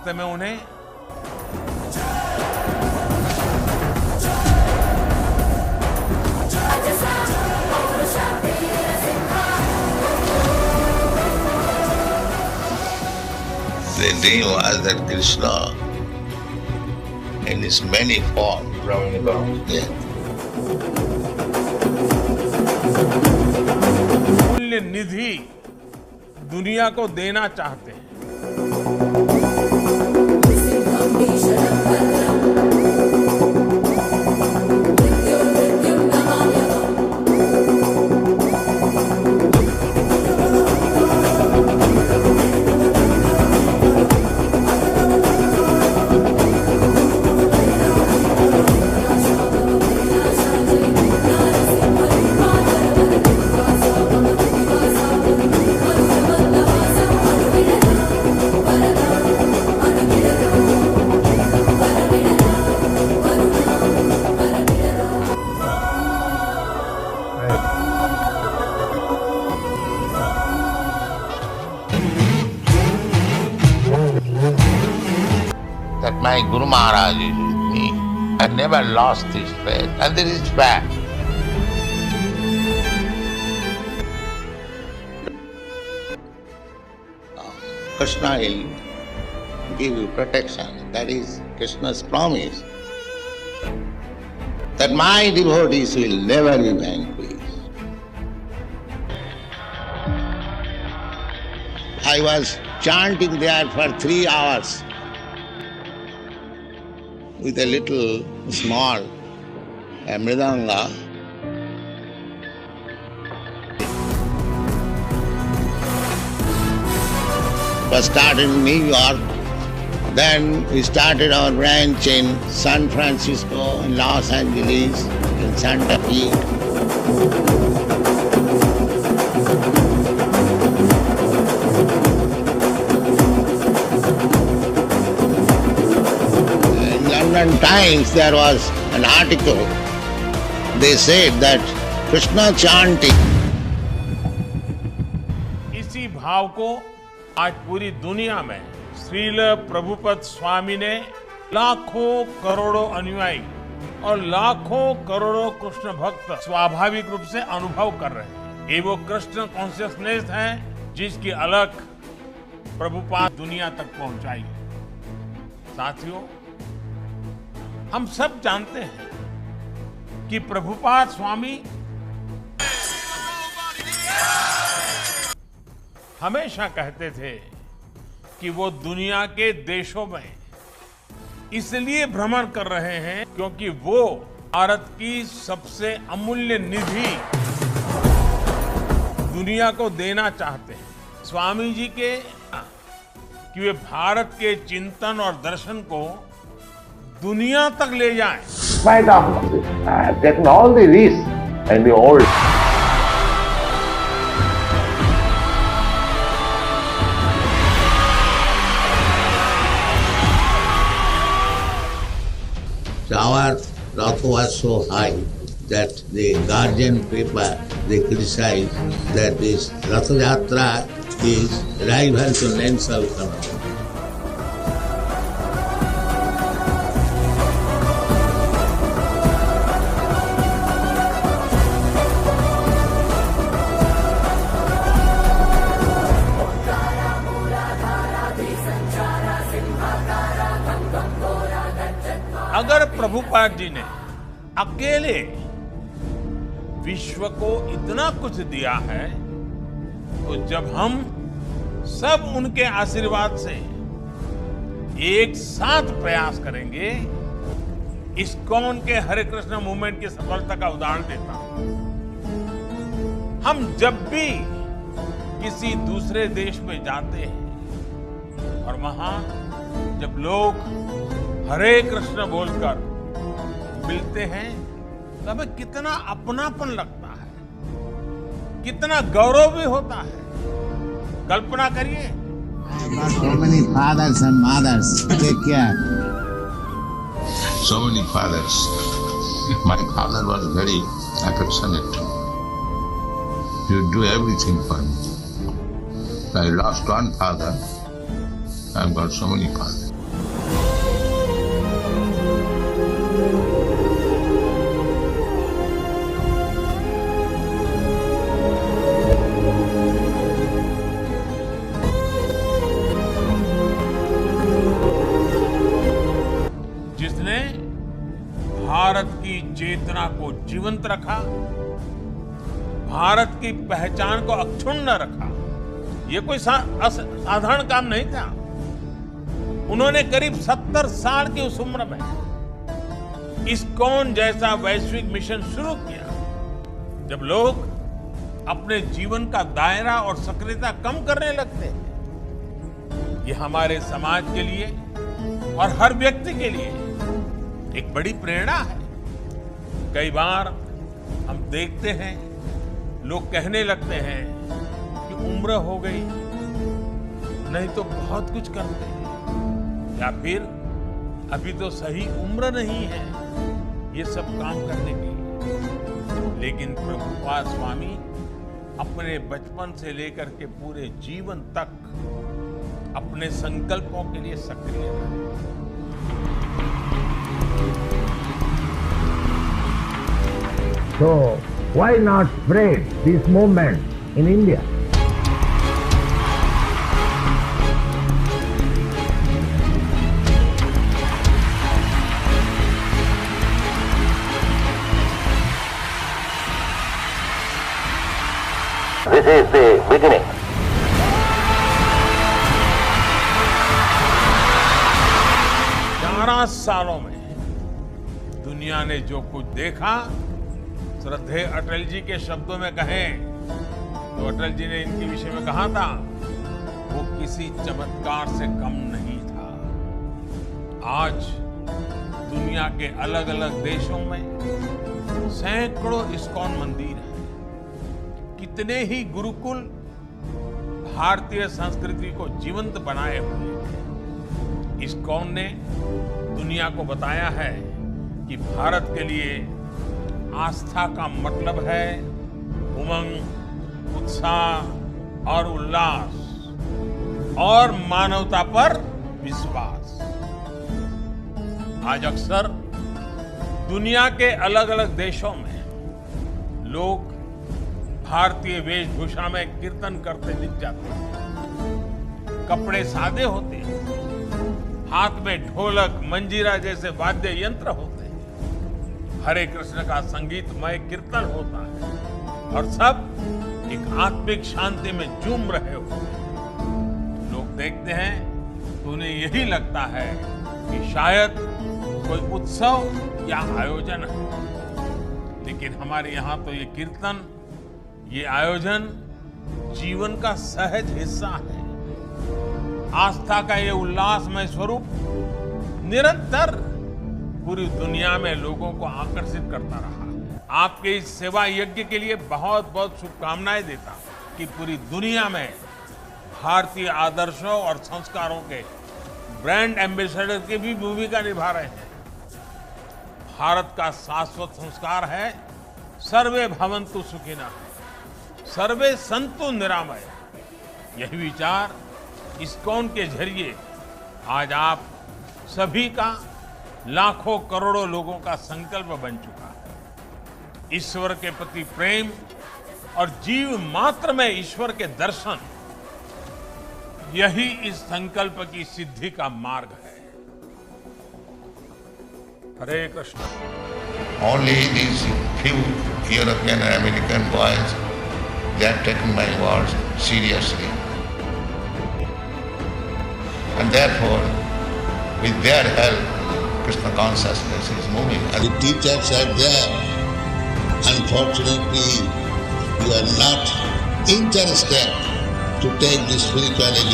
रास्ते में उन्हें They knew as that Krishna in his many forms. Yeah. मूल्य निधि दुनिया को देना चाहते हैं। That my Guru Maharaj is with me. I never lost this faith, and this is fact. Krishna will give you protection. That is Krishna's promise. That my devotees will never be vanquished. I was chanting there for 3 hours with a little small mridanga. First started in New York, then we started our branch in San Francisco, in Los Angeles, in Santa Fe. London Times, there was an article. They said that Krishna chanting. इसी भाव को आज पूरी दुनिया में श्रील प्रभुपद स्वामी ने लाखों करोड़ों अनुयायी और लाखों करोड़ों कृष्ण भक्त स्वाभाविक रूप से अनुभव कर रहे हैं। ये वो कृष्ण कॉन्शियसनेस है जिसकी अलख प्रभुपाद दुनिया तक पहुंचाई। साथियों, हम सब जानते हैं कि प्रभुपाद स्वामी हमेशा कहते थे कि वो दुनिया के देशों में इसलिए भ्रमण कर रहे हैं क्योंकि वो भारत की सबसे अमूल्य निधि दुनिया को देना चाहते हैं। स्वामी जी के कि वे भारत के चिंतन और दर्शन को दुनिया तक ले जाएं। Despite of this, I have taken all the risks and the old. Our Rath was so high that the Guardian paper, they criticized that this Rath Yatra is rival to Nansal Kanal. अगर प्रभुपाद जी ने अकेले विश्व को इतना कुछ दिया है तो जब हम सब उनके आशीर्वाद से एक साथ प्रयास करेंगे, इस्कॉन के हरे कृष्ण मूवमेंट की सफलता का उदाहरण देता हूं। हम जब भी किसी दूसरे देश में जाते हैं और वहां जब लोग हरे कृष्ण बोलकर मिलते हैं तो हमें कितना अपनापन लगता है, कितना गौरव भी होता है। कल्पना करिए। So many fathers and mothers, take care. So many fathers. My father was very affectionate. He would do everything for me. I lost one father. I've got so many fathers. Bharat की चेतना को जीवंत रखा, भारत की पहचान को अक्षुण्ण रखा। ये कोई साधारण काम नहीं था। उन्होंने करीब 70 साल की उस उम्र में इस्कॉन जैसा वैश्विक मिशन शुरू किया। जब लोग अपने जीवन का दायरा और सक्रियता कम करने लगते हैं, ये हमारे समाज के लिए और हर व्यक्ति के लिए एक बड़ी प्रेरणा है। कई बार हम देखते हैं, लोग कहने लगते हैं कि उम्र हो गई, नहीं तो बहुत कुछ करते हैं, या फिर अभी तो सही उम्र नहीं है ये सब काम करने की। लेकिन प्रभुपाद स्वामी अपने बचपन से लेकर के पूरे जीवन तक अपने संकल्पों के लिए सक्रिय रहे। So why not spread this movement in India? This is the beginning. 11 सालों में दुनिया ने जो कुछ देखा, श्रद्धेय अटल जी के शब्दों में कहें तो अटल जी ने इनके विषय में कहा था, वो किसी चमत्कार से कम नहीं था। आज दुनिया के अलग अलग देशों में सैकड़ों इस्कॉन मंदिर हैं। कितने ही गुरुकुल भारतीय संस्कृति को जीवंत बनाए हुए हैं। इस्कॉन ने दुनिया को बताया है कि भारत के लिए आस्था का मतलब है उमंग, उत्साह और उल्लास और मानवता पर विश्वास। आज अक्सर दुनिया के अलग अलग देशों में लोग भारतीय वेशभूषा में कीर्तन करते दिख जाते हैं। कपड़े सादे होते हैं, हाथ में ढोलक, मंजीरा जैसे वाद्य यंत्र होते हैं, हरे कृष्ण का संगीतमय कीर्तन होता है और सब एक आत्मिक शांति में झूम रहे होते हैं। लोग देखते हैं तो उन्हें यही लगता है कि शायद कोई उत्सव या आयोजन है। लेकिन हमारे यहाँ तो ये कीर्तन, ये आयोजन जीवन का सहज हिस्सा है। आस्था का ये उल्लासमय स्वरूप निरंतर पूरी दुनिया में लोगों को आकर्षित करता रहा। आपके इस सेवा यज्ञ के लिए बहुत बहुत शुभकामनाएं देता हूं कि पूरी दुनिया में भारतीय आदर्शों और संस्कारों के ब्रांड एम्बेसडर की भी भूमिका निभा रहे हैं। भारत का शाश्वत संस्कार है सर्वे भवन्तु सुखिनः, सर्वे सन्तु निरामय। यही विचार इस्कॉन के जरिए आज आप सभी का, लाखों करोड़ों लोगों का संकल्प बन चुका है। ईश्वर के प्रति प्रेम और जीव मात्र में ईश्वर के दर्शन, यही इस संकल्प की सिद्धि का मार्ग है। हरे Krishna. Only these few European and American boys, they have taken my words seriously. And therefore, with their help, Krishna consciousness is moving. The teachers are there. Unfortunately, you are not interested to take the spiritual education.